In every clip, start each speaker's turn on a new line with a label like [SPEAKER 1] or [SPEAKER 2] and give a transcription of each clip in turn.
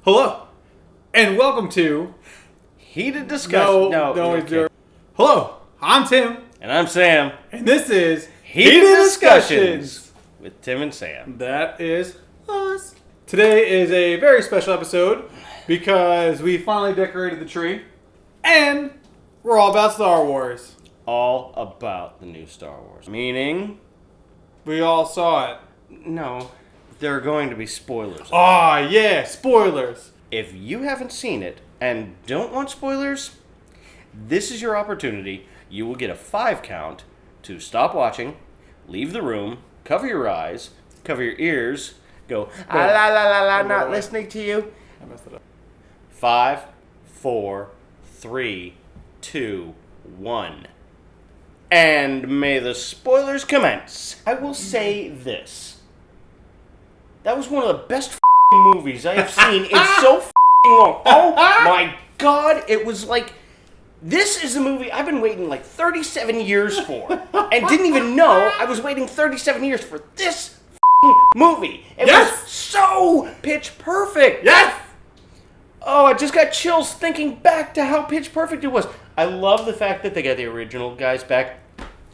[SPEAKER 1] Hello, and welcome to
[SPEAKER 2] Heated Discussion.
[SPEAKER 1] Hello, I'm Tim,
[SPEAKER 2] And I'm Sam.
[SPEAKER 1] and this is
[SPEAKER 2] Heated Discussions with Tim and Sam.
[SPEAKER 1] That is us. Today is a very special episode because we finally decorated the tree, and we're all about Star Wars.
[SPEAKER 2] All about the new Star Wars. Meaning,
[SPEAKER 1] We all saw it.
[SPEAKER 2] no, there are going to be spoilers.
[SPEAKER 1] Ah, yeah, spoilers.
[SPEAKER 2] If you haven't seen it and don't want spoilers, this is your opportunity. You will get a 5 count to stop watching, leave the room, cover your eyes, cover your ears, go, not listening to you.
[SPEAKER 1] I messed it up.
[SPEAKER 2] 5, 4, 3, 2, 1. And may the spoilers commence. I will say this. That was one of the best movies I have seen in so long. Oh my god, it was like, this is a movie I've been waiting like 37 years for. And didn't even know I was waiting 37 years for this movie. It was so pitch perfect.
[SPEAKER 1] Yes!
[SPEAKER 2] Oh, I just got chills thinking back to how pitch perfect it was. I love the fact that they got the original guys back,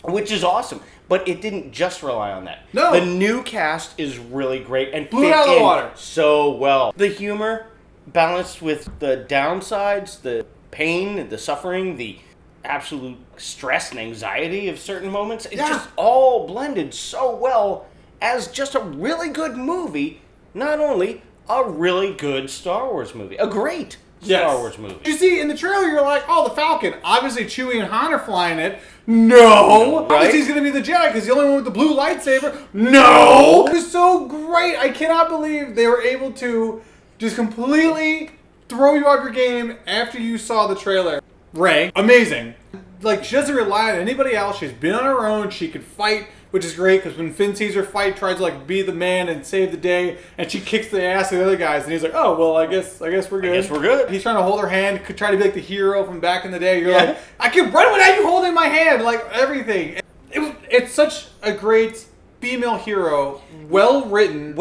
[SPEAKER 2] which is awesome. But it didn't just rely on that.
[SPEAKER 1] No.
[SPEAKER 2] The new cast is really great and
[SPEAKER 1] Blew
[SPEAKER 2] fit
[SPEAKER 1] it out of the
[SPEAKER 2] in
[SPEAKER 1] water.
[SPEAKER 2] so well. The humor balanced with the downsides, the pain, the suffering, the absolute stress and anxiety of certain moments. It's just all blended so well as just a really good movie. Not only a really good Star Wars movie, a great Star Wars movie.
[SPEAKER 1] You see, in the trailer, you're like, oh, the Falcon. Obviously, Chewie and Han are flying it. No!
[SPEAKER 2] Right?
[SPEAKER 1] Obviously, he's going to be the Jedi because the only one with the blue lightsaber. No! It was so great. I cannot believe they were able to just completely throw you off your game after you saw the trailer. Rey, amazing. Like, she doesn't rely on anybody else. She's been on her own. She could fight, which is great because when Finn sees her fight, tries to like be the man and save the day, and she kicks the ass of the other guys, and he's like, "Oh well, I guess we're good."
[SPEAKER 2] I guess we're good.
[SPEAKER 1] He's trying to hold her hand, could try to be like the hero from back in the day. You're like, I can run without you holding my hand, like everything. It's such a great female hero, well written.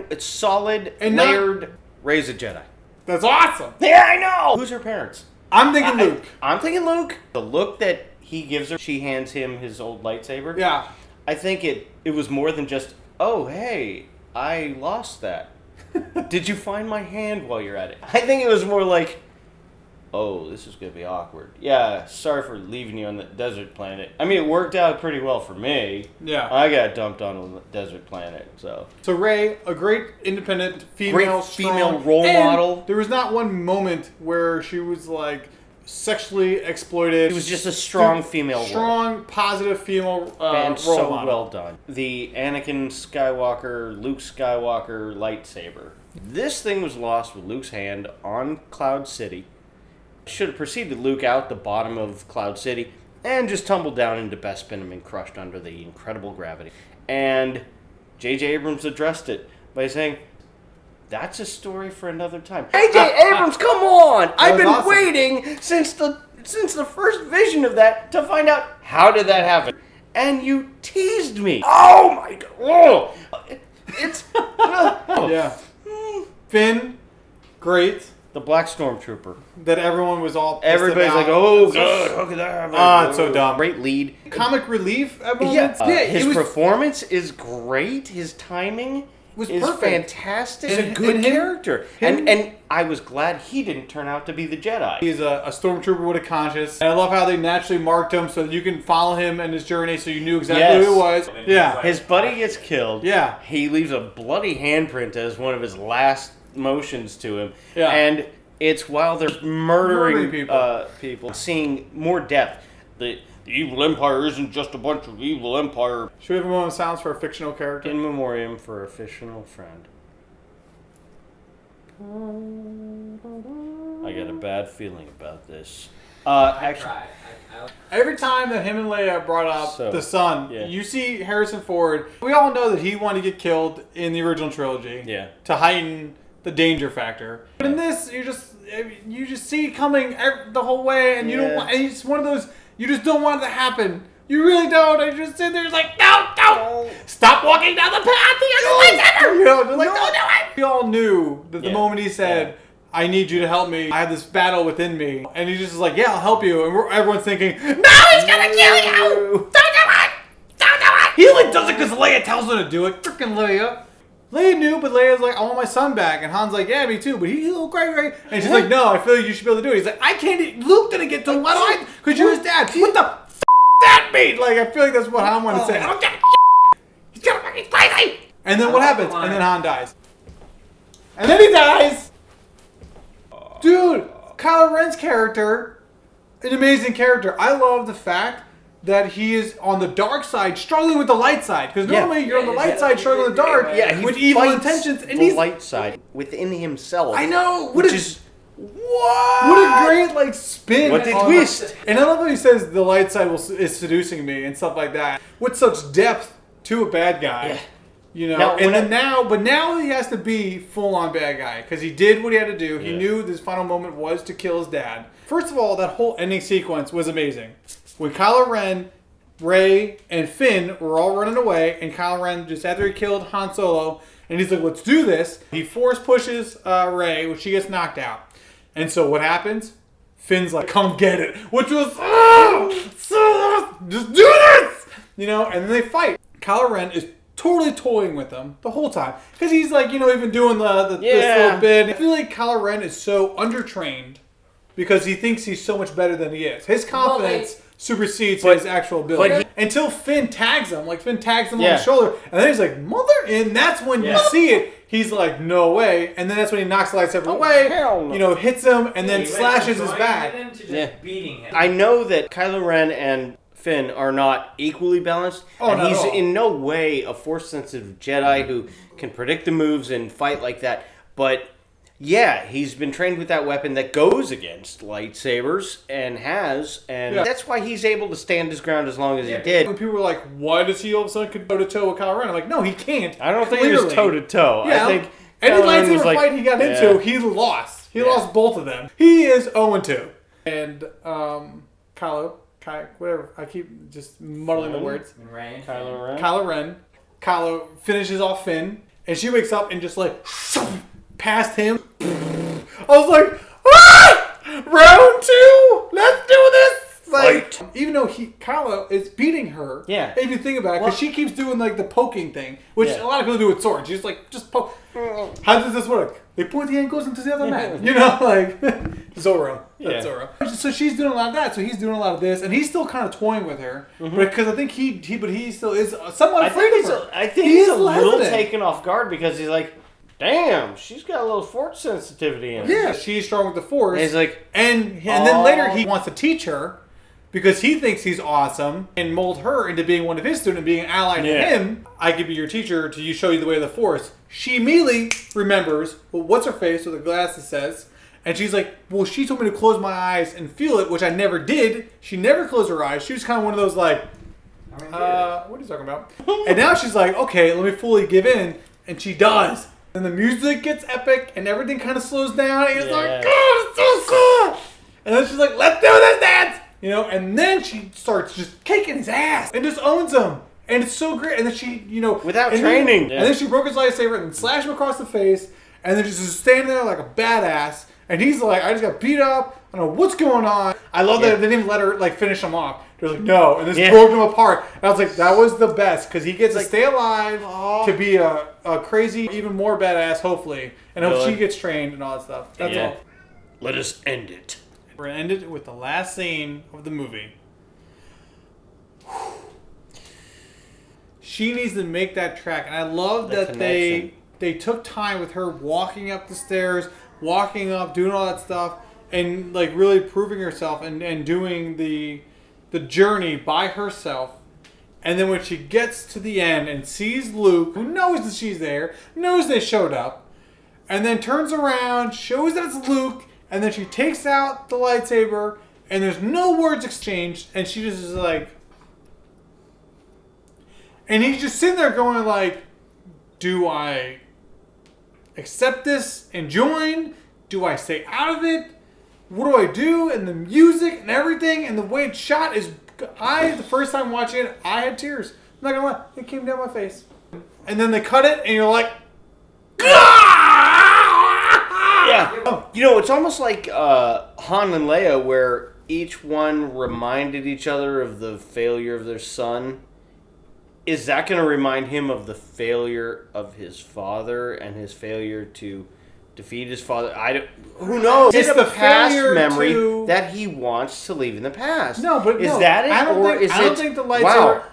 [SPEAKER 2] It's solid,
[SPEAKER 1] And
[SPEAKER 2] layered. Raise a Jedi.
[SPEAKER 1] That's awesome.
[SPEAKER 2] Yeah, I know. Who's her parents?
[SPEAKER 1] I'm thinking Luke.
[SPEAKER 2] I'm thinking Luke. The look that he gives her, she hands him his old lightsaber.
[SPEAKER 1] Yeah.
[SPEAKER 2] I think it was more than just, oh, hey, I lost that. Did you find my hand while you're at it? I think it was more like, oh, this is going to be awkward. Yeah, sorry for leaving you on the desert planet. I mean, it worked out pretty well for me.
[SPEAKER 1] Yeah.
[SPEAKER 2] I got dumped on a desert planet, so.
[SPEAKER 1] So Rey, a great independent female,
[SPEAKER 2] female role model.
[SPEAKER 1] There was not one moment where she was like sexually exploited.
[SPEAKER 2] It was just a strong female
[SPEAKER 1] strong, positive female
[SPEAKER 2] and
[SPEAKER 1] role
[SPEAKER 2] so
[SPEAKER 1] model.
[SPEAKER 2] well done. The Anakin Skywalker, Luke Skywalker lightsaber. This thing was lost with Luke's hand on Cloud City. Should have preceded Luke out the bottom of Cloud City and just tumbled down into Bespin and crushed under the incredible gravity. And J.J. Abrams addressed it by saying, that's a story for another time. J.J. Abrams, come on! I've been
[SPEAKER 1] awesome.
[SPEAKER 2] waiting since the first vision of that to find out how did that happen. And you teased me. Oh my god! Oh. It's
[SPEAKER 1] Yeah. Finn, great.
[SPEAKER 2] The Black Stormtrooper.
[SPEAKER 1] That everyone was all pissed
[SPEAKER 2] Everybody's
[SPEAKER 1] about.
[SPEAKER 2] like, oh god, how could that happen?
[SPEAKER 1] It's so dumb.
[SPEAKER 2] Great lead.
[SPEAKER 1] Comic relief at moments.
[SPEAKER 2] His performance is great. His timing
[SPEAKER 1] was
[SPEAKER 2] is
[SPEAKER 1] perfect.
[SPEAKER 2] fantastic. He's a
[SPEAKER 1] And
[SPEAKER 2] good
[SPEAKER 1] him-
[SPEAKER 2] character. And I was glad he didn't turn out to be the Jedi.
[SPEAKER 1] He's a stormtrooper with a conscience. And I love how they naturally marked him so that you can follow him and his journey so you knew exactly who it was. Yeah.
[SPEAKER 2] His buddy gets killed.
[SPEAKER 1] Yeah.
[SPEAKER 2] He leaves a bloody handprint as one of his last motions to him.
[SPEAKER 1] Yeah.
[SPEAKER 2] And it's while they're murdering
[SPEAKER 1] people.
[SPEAKER 2] people, seeing more depth. The evil empire isn't just a bunch of evil empire.
[SPEAKER 1] Should we have a moment of silence for a fictional character?
[SPEAKER 2] In memoriam for a fictional friend. I got a bad feeling about this. Actually,
[SPEAKER 1] Every time that him and Leia brought up the son, you see Harrison Ford. We all know that he wanted to get killed in the original trilogy to heighten the danger factor. But in this, you just see it coming the whole way, and you don't want. And it's one of those you just don't want it to happen. You really don't. I just sit there, it's like, no, stop walking down the path. You know, just like, don't do it. We all knew that the moment he said, I need you to help me. I have this battle within me. And he's just like, yeah, I'll help you. And everyone's thinking, no, he's gonna kill you! Don't do it! Don't do it! He only does it because Leia tells him to do it. Freaking Leia. Leia knew, but Leia's like, I want my son back. And Han's like, yeah, me too. But he's great. And she's like, no, I feel like you should be able to do it. He's like, I can't. Luke didn't get to him. Why do I? Because you're his dad. What the f*** that mean? Like, I feel like that's what Han wanted to say. I don't get it. He's gonna fucking crazy. And then what happens? And then Han dies. And then he dies. Dude, Kylo Ren's character, an amazing character. I love the fact that he is on the dark side, struggling with the light side. Because normally you're on the light side, struggling with the dark, with evil intentions. And
[SPEAKER 2] the light side within himself.
[SPEAKER 1] I know.
[SPEAKER 2] Which is what?
[SPEAKER 1] What a great spin.
[SPEAKER 2] What a twist.
[SPEAKER 1] And I love how he says the light side is seducing me and stuff like that. With such depth to a bad guy.
[SPEAKER 2] Yeah.
[SPEAKER 1] You know, but now he has to be full-on bad guy because he did what he had to do. He knew his final moment was to kill his dad. First of all, that whole ending sequence was amazing. When Kylo Ren, Rey, and Finn were all running away, and Kylo Ren, just after he killed Han Solo, and he's like, let's do this, he force pushes Rey, which she gets knocked out. And so what happens? Finn's like, come get it. Which was, just do this! You know, and then they fight. Kylo Ren is totally toying with them the whole time. Because he's like, even doing this little bit. I feel like Kylo Ren is so undertrained because he thinks he's so much better than he is. His confidence supersedes his actual ability. Until Finn tags him. Like, Finn tags him on the shoulder. And then he's like, mother. And that's when you see it. He's like, no way. And then that's when he knocks the lightsaber away.
[SPEAKER 2] Hell no.
[SPEAKER 1] Hits him and then slashes his back.
[SPEAKER 3] Beating him.
[SPEAKER 2] I know that Kylo Ren and Finn are not equally balanced, and he's in no way a force-sensitive Jedi who can predict the moves and fight like that. But yeah, he's been trained with that weapon that goes against lightsabers and that's why he's able to stand his ground as long as he did.
[SPEAKER 1] When people were like, why does he all of a sudden could toe-to-toe with Kylo Ren? I'm like, no, he can't.
[SPEAKER 2] I don't think he was toe-to-toe.
[SPEAKER 1] Yeah,
[SPEAKER 2] I think
[SPEAKER 1] any lightsaber fight he got into, he lost. He lost both of them. He is 0-2. And whatever. I keep just muddling the words. Kylo Ren. Kylo finishes off Finn, and she wakes up and just like past him. I was like, round 2. Let's do this. Like, even though Kylo is beating her.
[SPEAKER 2] Yeah.
[SPEAKER 1] If you think about it, because she keeps doing like the poking thing, which a lot of people do with swords. She's like, just poke. How does this work? They point the angles into the other man. Like Zorro. That's Zorro. So she's doing a lot of that. So he's doing a lot of this, and he's still kind of toying with her, because I think he still is somewhat afraid of her.
[SPEAKER 2] I think he's a little taken off guard because he's like, damn, she's got a little force sensitivity in her.
[SPEAKER 1] Yeah, she's strong with the force.
[SPEAKER 2] And he's like,
[SPEAKER 1] and then later he wants to teach her. Because he thinks he's awesome and mold her into being one of his students, being an ally to him. I could be your teacher to show you the way of the Force. She immediately remembers, well, what's her face with the glasses says. And she's like, well, she told me to close my eyes and feel it, which I never did. She never closed her eyes. She was kind of one of those like, what are you talking about? And now she's like, okay, let me fully give in. And she does. And the music gets epic and everything kind of slows down. And he's like, God, it's so cool. And then she's like, let's do this dance. And then she starts just kicking his ass and just owns him. And it's so great. And then she,
[SPEAKER 2] without training.
[SPEAKER 1] And then she broke his lightsaber and slashed him across the face. And then just standing there like a badass. And he's like, I just got beat up. I don't know what's going on. I love that they didn't even let her finish him off. They're like, no. And this broke him apart. And I was like, that was the best. Because he gets to stay alive to be a crazy, even more badass, hopefully. And hope she gets trained and all that stuff. That's all.
[SPEAKER 2] Let us end it.
[SPEAKER 1] We're going to end it with the last scene of the movie. She needs to make that track. And I love that they took time with her walking up the stairs, walking up, doing all that stuff, and like really proving herself and doing the journey by herself. And then when she gets to the end and sees Luke, who knows that she's there, knows they showed up, and then turns around, shows that it's Luke, and then she takes out the lightsaber, and there's no words exchanged, and she just is like... And he's just sitting there going like, do I accept this and join? Do I stay out of it? What do I do? And the music and everything, and the way it's shot is... the first time watching it, I had tears. I'm not gonna lie, it came down my face. And then they cut it, and you're like... Yeah.
[SPEAKER 2] You know, it's almost like Han and Leia, where each one reminded each other of the failure of their son. Is that going to remind him of the failure of his father and his failure to defeat his father? Who knows?
[SPEAKER 1] It's
[SPEAKER 2] Is it
[SPEAKER 1] the
[SPEAKER 2] a past
[SPEAKER 1] failure
[SPEAKER 2] memory
[SPEAKER 1] to-
[SPEAKER 2] that he wants to leave in the past?
[SPEAKER 1] No, but
[SPEAKER 2] is
[SPEAKER 1] no,
[SPEAKER 2] that it?
[SPEAKER 1] I don't
[SPEAKER 2] or
[SPEAKER 1] think-
[SPEAKER 2] is
[SPEAKER 1] I don't
[SPEAKER 2] it,
[SPEAKER 1] think the lightsaber-
[SPEAKER 2] wow,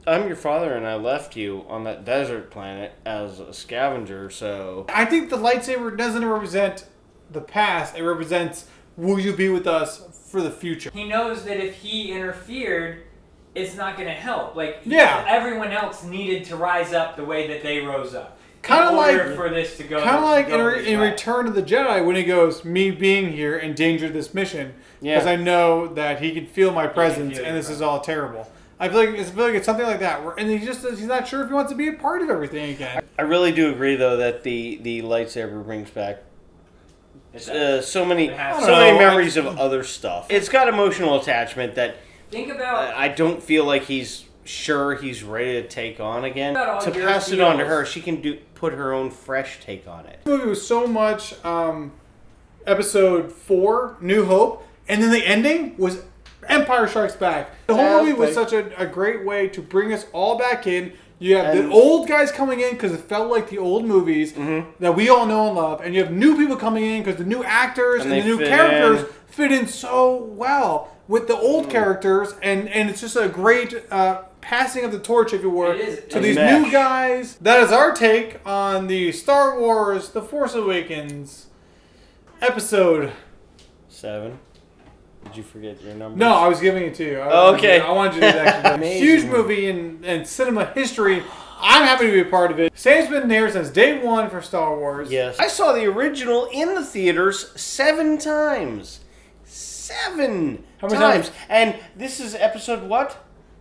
[SPEAKER 2] I'm your father and I left you on that desert planet as a scavenger, so...
[SPEAKER 1] I think the lightsaber doesn't represent the past. It represents, will you be with us for the future?
[SPEAKER 3] He knows that if he interfered, it's not going to help. Like,
[SPEAKER 1] Yeah.
[SPEAKER 3] everyone else needed to rise up the way that they rose up.
[SPEAKER 1] Kinda
[SPEAKER 3] in order
[SPEAKER 1] like-
[SPEAKER 3] for this to go.
[SPEAKER 1] Kind of like
[SPEAKER 3] go
[SPEAKER 1] in
[SPEAKER 3] this way.
[SPEAKER 1] Return of the Jedi when he goes, me being here endangered this mission.
[SPEAKER 2] Yeah.
[SPEAKER 1] Because I know that he can feel my presence
[SPEAKER 3] feel
[SPEAKER 1] and
[SPEAKER 3] your
[SPEAKER 1] this is all terrible. I feel like it's something like that. And he's not sure if he wants to be a part of everything again.
[SPEAKER 2] I really do agree, though, that the lightsaber brings back so many
[SPEAKER 3] It has
[SPEAKER 1] to.
[SPEAKER 2] memories of other stuff. It's got emotional attachment that
[SPEAKER 3] Think about
[SPEAKER 2] I don't feel like he's sure he's ready to take on again.
[SPEAKER 3] What about all
[SPEAKER 2] To
[SPEAKER 3] your
[SPEAKER 2] pass it on to
[SPEAKER 3] feels?
[SPEAKER 2] her, she can put her own fresh take on it.
[SPEAKER 1] The movie was so much episode 4, New Hope, and then the ending was Empire Strikes Back. The whole movie was such a great way to bring us all back in. You have the
[SPEAKER 2] And-
[SPEAKER 1] old guys coming in because it felt like the old movies that we all know and love, and you have new people coming in because the new actors and
[SPEAKER 2] they
[SPEAKER 1] the new
[SPEAKER 2] fit
[SPEAKER 1] characters
[SPEAKER 2] in.
[SPEAKER 1] fit in so well with the old characters, and it's just a great passing of the torch, if you were,
[SPEAKER 3] It is.
[SPEAKER 1] to
[SPEAKER 3] A
[SPEAKER 1] these
[SPEAKER 2] mesh.
[SPEAKER 1] new guys. That is our take on the Star Wars The Force Awakens episode.
[SPEAKER 2] 7. Did you forget your number?
[SPEAKER 1] No, I was giving it to you.
[SPEAKER 2] Okay.
[SPEAKER 1] I wanted you to do that.
[SPEAKER 2] Amazing.
[SPEAKER 1] Huge movie in cinema history. I'm happy to be a part of it. Sam's been there since day one for Star Wars.
[SPEAKER 2] Yes. I saw the original in the theaters 7 times. 7
[SPEAKER 1] How many
[SPEAKER 2] times.
[SPEAKER 1] times?
[SPEAKER 2] And this is episode what?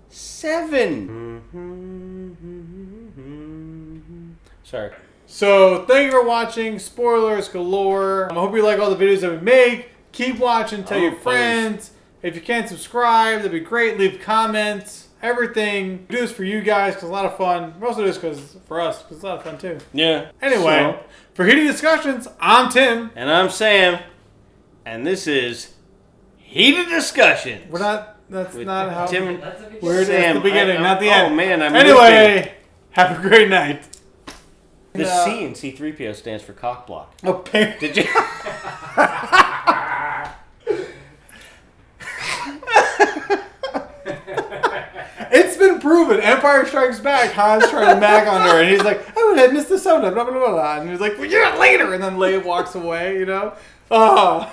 [SPEAKER 2] 7. Sorry.
[SPEAKER 1] So thank you for watching. Spoilers galore. I hope you like all the videos that we make. Keep watching. Tell your
[SPEAKER 2] please.
[SPEAKER 1] friends. If you can't subscribe, that'd be great. Leave comments. Everything. We do this for you guys because it's a lot of fun. We also do this for us because it's a lot of fun too.
[SPEAKER 2] Yeah.
[SPEAKER 1] Anyway, for Heated Discussions, I'm Tim.
[SPEAKER 2] And I'm Sam. And this is Heated Discussions.
[SPEAKER 1] We're not. That's
[SPEAKER 2] With
[SPEAKER 1] not how.
[SPEAKER 2] Tim.
[SPEAKER 3] That's a big
[SPEAKER 1] We're at
[SPEAKER 2] Sam,
[SPEAKER 1] the beginning,
[SPEAKER 2] I-
[SPEAKER 1] not the
[SPEAKER 2] oh,
[SPEAKER 1] end.
[SPEAKER 2] man, I'm
[SPEAKER 1] Anyway, have a great night.
[SPEAKER 2] The
[SPEAKER 1] No.
[SPEAKER 2] C in C-3PO stands for cock block.
[SPEAKER 1] Okay.
[SPEAKER 2] Did you?
[SPEAKER 1] It's been proven. Empire Strikes Back. Han's trying to mag on her, and he's like, "I would have missed the soda." Blah blah blah blah. And he's like, "Well, you're later." And then Leia walks away. You know. Oh.